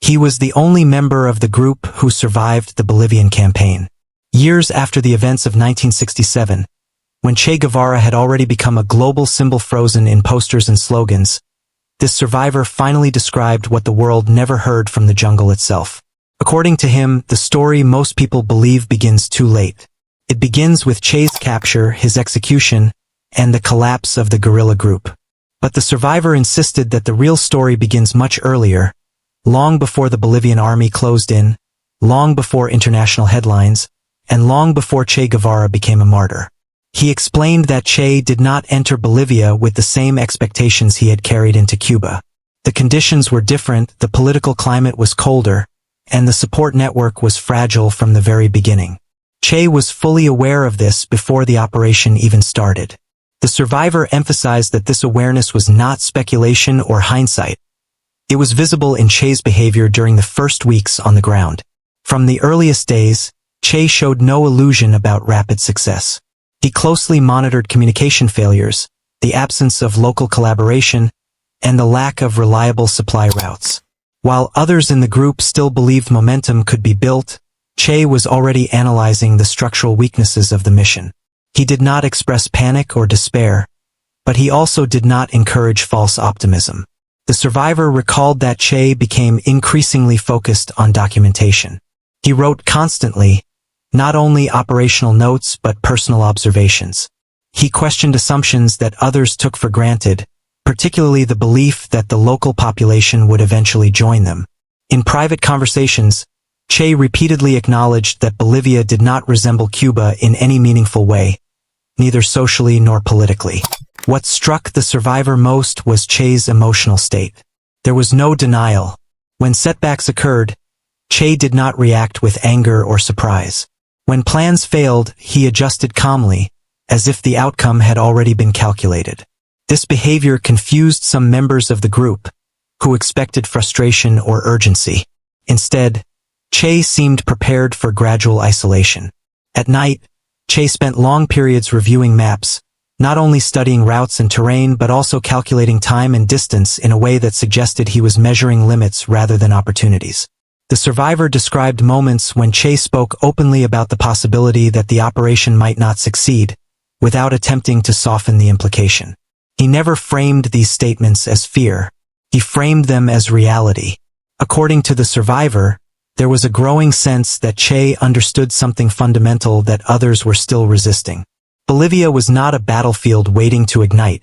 He was the only member of the group who survived the Bolivian campaign. Years after the events of 1967, when Che Guevara had already become a global symbol frozen in posters and slogans, this survivor finally described what the world never heard from the jungle itself. According to him, the story most people believe begins too late. It begins with Che's capture, his execution, and the collapse of the guerrilla group. But the survivor insisted that the real story begins much earlier, long before the Bolivian army closed in, long before international headlines, and long before Che Guevara became a martyr. He explained that Che did not enter Bolivia with the same expectations he had carried into Cuba. The conditions were different, the political climate was colder, and the support network was fragile from the very beginning. Che was fully aware of this before the operation even started. The survivor emphasized that this awareness was not speculation or hindsight. It was visible in Che's behavior during the first weeks on the ground. From the earliest days, Che showed no illusion about rapid success. He closely monitored communication failures, the absence of local collaboration, and the lack of reliable supply routes. While others in the group still believed momentum could be built, Che was already analyzing the structural weaknesses of the mission. He did not express panic or despair, but he also did not encourage false optimism. The survivor recalled that Che became increasingly focused on documentation. He wrote constantly, not only operational notes but personal observations. He questioned assumptions that others took for granted, particularly the belief that the local population would eventually join them. In private conversations, Che repeatedly acknowledged that Bolivia did not resemble Cuba in any meaningful way, neither socially nor politically. What struck the survivor most was Che's emotional state. There was no denial. When setbacks occurred, Che did not react with anger or surprise. When plans failed, he adjusted calmly, as if the outcome had already been calculated. This behavior confused some members of the group, who expected frustration or urgency. Instead, Che seemed prepared for gradual isolation. At night, Che spent long periods reviewing maps, not only studying routes and terrain but also calculating time and distance in a way that suggested he was measuring limits rather than opportunities. The survivor described moments when Che spoke openly about the possibility that the operation might not succeed, without attempting to soften the implication. He never framed these statements as fear. He framed them as reality. According to the survivor, there was a growing sense that Che understood something fundamental that others were still resisting. Bolivia was not a battlefield waiting to ignite.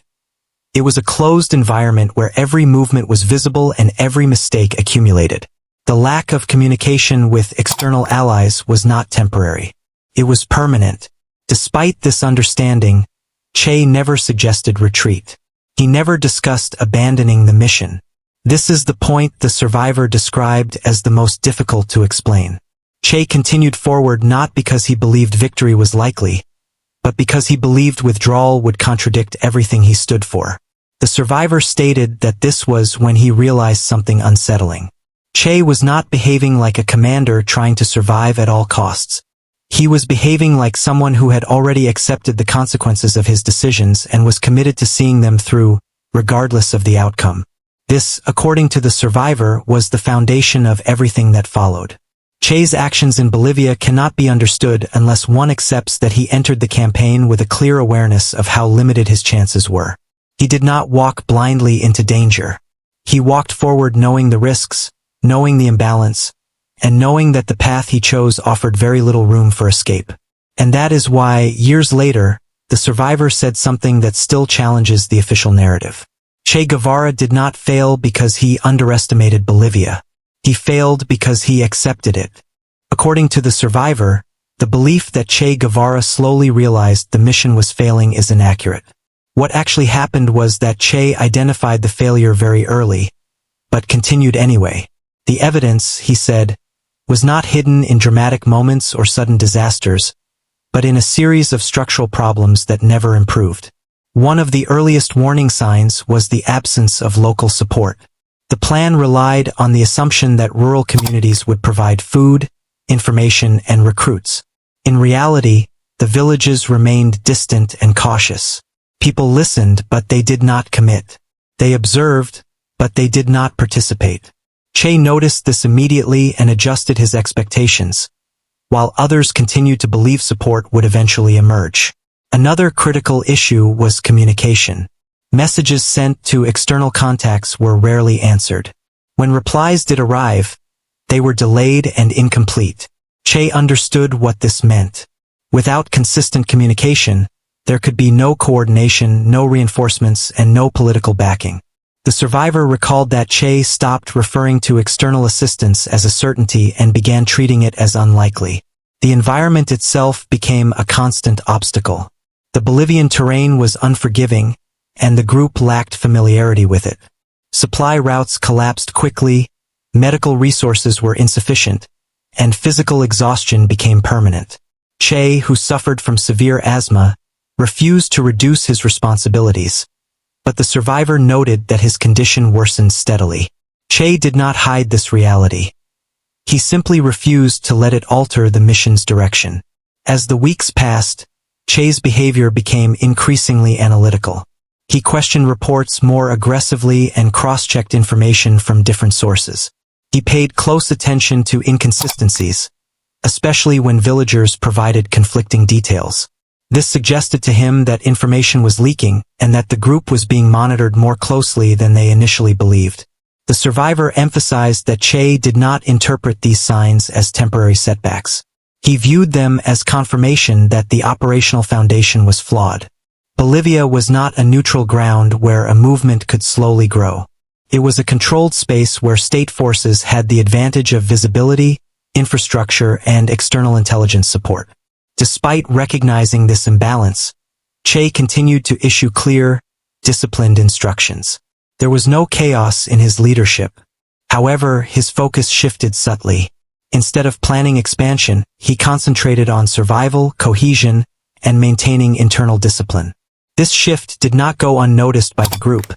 It was a closed environment where every movement was visible and every mistake accumulated. The lack of communication with external allies was not temporary. It was permanent. Despite this understanding, Che never suggested retreat. He never discussed abandoning the mission. This is the point the survivor described as the most difficult to explain. Che continued forward not because he believed victory was likely, but because he believed withdrawal would contradict everything he stood for. The survivor stated that this was when he realized something unsettling. Che was not behaving like a commander trying to survive at all costs. He was behaving like someone who had already accepted the consequences of his decisions and was committed to seeing them through, regardless of the outcome. This, according to the survivor, was the foundation of everything that followed. Che's actions in Bolivia cannot be understood unless one accepts that he entered the campaign with a clear awareness of how limited his chances were. He did not walk blindly into danger. He walked forward knowing the risks, knowing the imbalance, and knowing that the path he chose offered very little room for escape. And that is why, years later, the survivor said something that still challenges the official narrative. Che Guevara did not fail because he underestimated Bolivia. He failed because he accepted it. According to the survivor, the belief that Che Guevara slowly realized the mission was failing is inaccurate. What actually happened was that Che identified the failure very early, but continued anyway. The evidence, he said, was not hidden in dramatic moments or sudden disasters, but in a series of structural problems that never improved. One of the earliest warning signs was the absence of local support. The plan relied on the assumption that rural communities would provide food, information, and recruits. In reality, the villages remained distant and cautious. People listened, but they did not commit. They observed, but they did not participate. Che noticed this immediately and adjusted his expectations, while others continued to believe support would eventually emerge. Another critical issue was communication. Messages sent to external contacts were rarely answered. When replies did arrive, they were delayed and incomplete. Che understood what this meant. Without consistent communication, there could be no coordination, no reinforcements, and no political backing. The survivor recalled that Che stopped referring to external assistance as a certainty and began treating it as unlikely. The environment itself became a constant obstacle. The Bolivian terrain was unforgiving, and the group lacked familiarity with it. Supply routes collapsed quickly, medical resources were insufficient, and physical exhaustion became permanent. Che, who suffered from severe asthma, refused to reduce his responsibilities, but the survivor noted that his condition worsened steadily. Che did not hide this reality. He simply refused to let it alter the mission's direction. As the weeks passed, Che's behavior became increasingly analytical. He questioned reports more aggressively and cross-checked information from different sources. He paid close attention to inconsistencies, especially when villagers provided conflicting details. This suggested to him that information was leaking and that the group was being monitored more closely than they initially believed. The survivor emphasized that Che did not interpret these signs as temporary setbacks. He viewed them as confirmation that the operational foundation was flawed. Bolivia was not a neutral ground where a movement could slowly grow. It was a controlled space where state forces had the advantage of visibility, infrastructure, and external intelligence support. Despite recognizing this imbalance, Che continued to issue clear, disciplined instructions. There was no chaos in his leadership. However, his focus shifted subtly. Instead of planning expansion, he concentrated on survival, cohesion, and maintaining internal discipline. This shift did not go unnoticed by the group,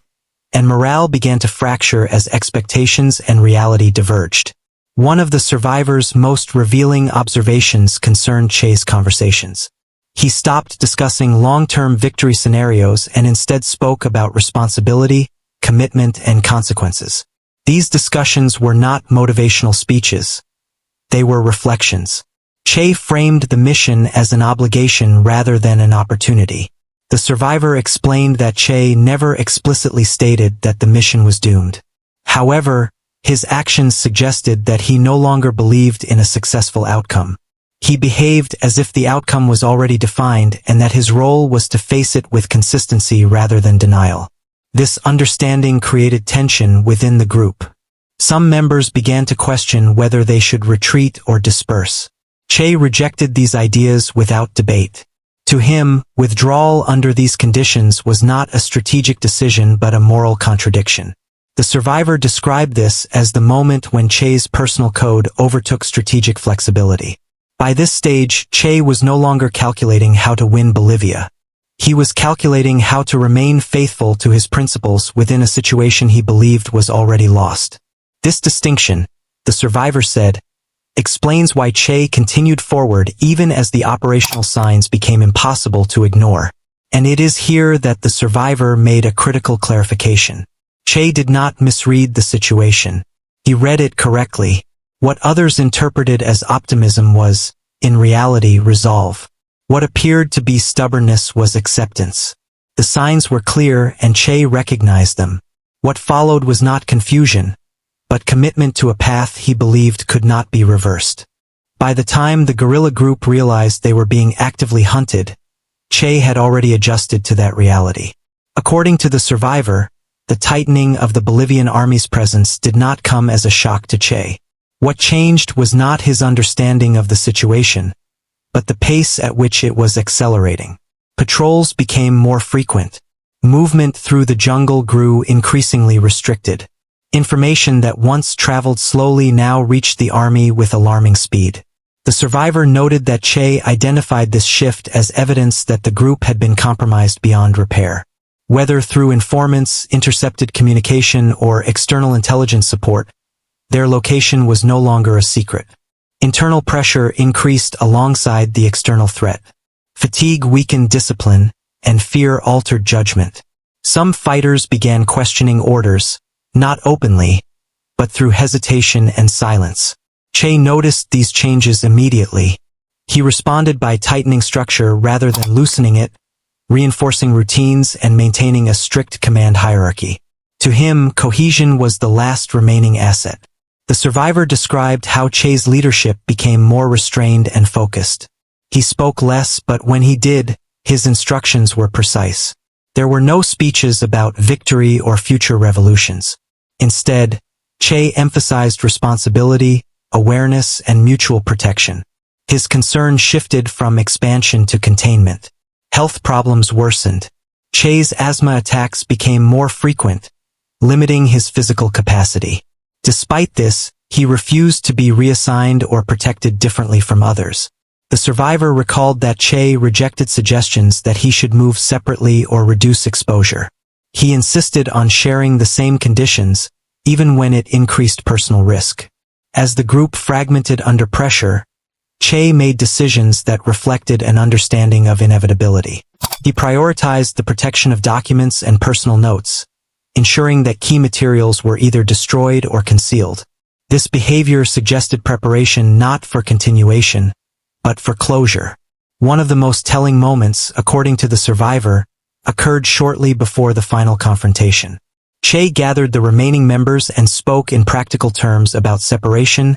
and morale began to fracture as expectations and reality diverged. One of the survivors' most revealing observations concerned Che's conversations. He stopped discussing long-term victory scenarios and instead spoke about responsibility, commitment, and consequences. These discussions were not motivational speeches. They were reflections. Che framed the mission as an obligation rather than an opportunity. The survivor explained that Che never explicitly stated that the mission was doomed. However, his actions suggested that he no longer believed in a successful outcome. He behaved as if the outcome was already defined and that his role was to face it with consistency rather than denial. This understanding created tension within the group. Some members began to question whether they should retreat or disperse. Che rejected these ideas without debate. To him, withdrawal under these conditions was not a strategic decision but a moral contradiction. The survivor described this as the moment when Che's personal code overtook strategic flexibility. By this stage, Che was no longer calculating how to win Bolivia. He was calculating how to remain faithful to his principles within a situation he believed was already lost. This distinction, the survivor said, explains why Che continued forward even as the operational signs became impossible to ignore. And it is here that the survivor made a critical clarification. Che did not misread the situation. He read it correctly. What others interpreted as optimism was, in reality, resolve. What appeared to be stubbornness was acceptance. The signs were clear and Che recognized them. What followed was not confusion, but commitment to a path he believed could not be reversed. By the time the guerrilla group realized they were being actively hunted, Che had already adjusted to that reality. According to the survivor, the tightening of the Bolivian army's presence did not come as a shock to Che. What changed was not his understanding of the situation, but the pace at which it was accelerating. Patrols became more frequent. Movement through the jungle grew increasingly restricted. Information that once traveled slowly now reached the army with alarming speed. The survivor noted that Che identified this shift as evidence that the group had been compromised beyond repair. Whether through informants, intercepted communication, or external intelligence support, their location was no longer a secret. Internal pressure increased alongside the external threat. Fatigue weakened discipline, and fear altered judgment. Some fighters began questioning orders, not openly, but through hesitation and silence. Che noticed these changes immediately. He responded by tightening structure rather than loosening it, reinforcing routines and maintaining a strict command hierarchy. To him, cohesion was the last remaining asset. The survivor described how Che's leadership became more restrained and focused. He spoke less, but when he did, his instructions were precise. There were no speeches about victory or future revolutions. Instead, Che emphasized responsibility, awareness, and mutual protection. His concern shifted from expansion to containment. Health problems worsened. Che's asthma attacks became more frequent, limiting his physical capacity. Despite this, he refused to be reassigned or protected differently from others. The survivor recalled that Che rejected suggestions that he should move separately or reduce exposure. He insisted on sharing the same conditions, even when it increased personal risk. As the group fragmented under pressure, Che made decisions that reflected an understanding of inevitability. He prioritized the protection of documents and personal notes, ensuring that key materials were either destroyed or concealed. This behavior suggested preparation not for continuation, but for closure. One of the most telling moments, according to the survivor, occurred shortly before the final confrontation. Che gathered the remaining members and spoke in practical terms about separation,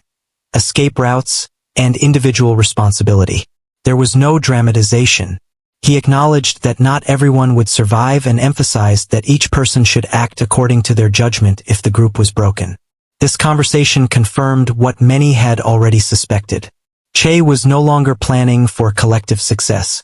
escape routes, and individual responsibility. There was no dramatization. He acknowledged that not everyone would survive and emphasized that each person should act according to their judgment if the group was broken. This conversation confirmed what many had already suspected. Che was no longer planning for collective success.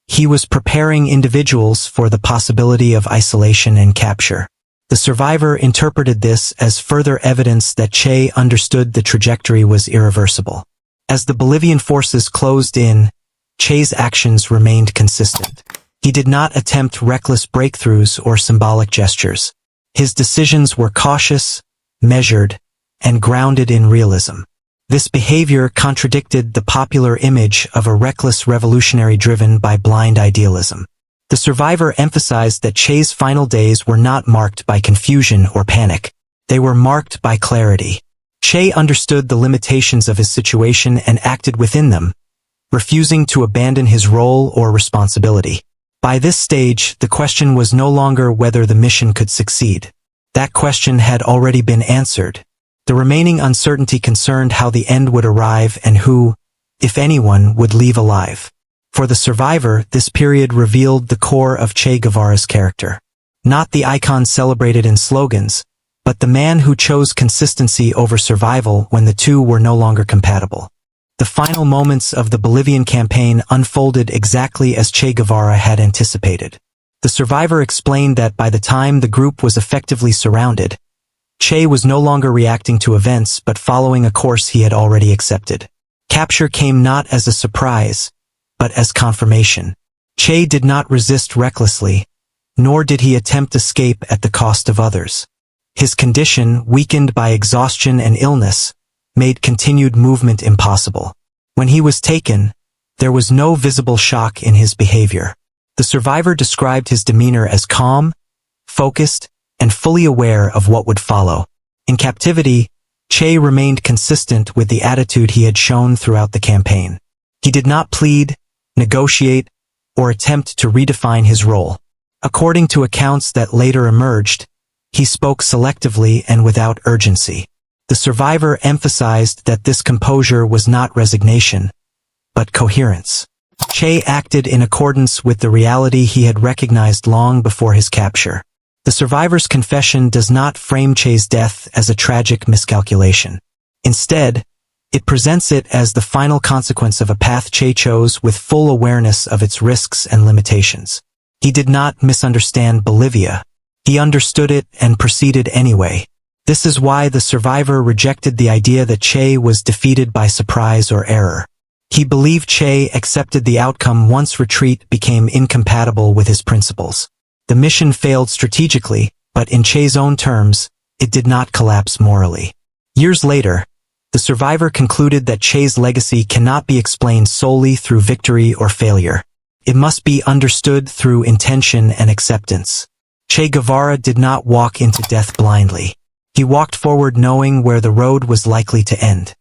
He was preparing individuals for the possibility of isolation and capture. The survivor interpreted this as further evidence that Che understood the trajectory was irreversible. As the Bolivian forces closed in, Che's actions remained consistent. He did not attempt reckless breakthroughs or symbolic gestures. His decisions were cautious, measured, and grounded in realism. This behavior contradicted the popular image of a reckless revolutionary driven by blind idealism. The survivor emphasized that Che's final days were not marked by confusion or panic. They were marked by clarity. Che understood the limitations of his situation and acted within them, refusing to abandon his role or responsibility. By this stage, the question was no longer whether the mission could succeed. That question had already been answered. The remaining uncertainty concerned how the end would arrive and who, if anyone, would leave alive. For the survivor, this period revealed the core of Che Guevara's character. Not the icon celebrated in slogans, but the man who chose consistency over survival when the two were no longer compatible. The final moments of the Bolivian campaign unfolded exactly as Che Guevara had anticipated. The survivor explained that by the time the group was effectively surrounded, Che was no longer reacting to events but following a course he had already accepted. Capture came not as a surprise, but as confirmation. Che did not resist recklessly, nor did he attempt escape at the cost of others. His condition, weakened by exhaustion and illness, made continued movement impossible. When he was taken, there was no visible shock in his behavior. The survivor described his demeanor as calm, focused, and fully aware of what would follow. In captivity, Che remained consistent with the attitude he had shown throughout the campaign. He did not plead, negotiate, or attempt to redefine his role. According to accounts that later emerged, he spoke selectively and without urgency. The survivor emphasized that this composure was not resignation, but coherence. Che acted in accordance with the reality he had recognized long before his capture. The survivor's confession does not frame Che's death as a tragic miscalculation. Instead, it presents it as the final consequence of a path Che chose with full awareness of its risks and limitations. He did not misunderstand Bolivia. He understood it and proceeded anyway. This is why the survivor rejected the idea that Che was defeated by surprise or error. He believed Che accepted the outcome once retreat became incompatible with his principles. The mission failed strategically, but in Che's own terms, it did not collapse morally. Years later, the survivor concluded that Che's legacy cannot be explained solely through victory or failure. It must be understood through intention and acceptance. Che Guevara did not walk into death blindly. He walked forward knowing where the road was likely to end.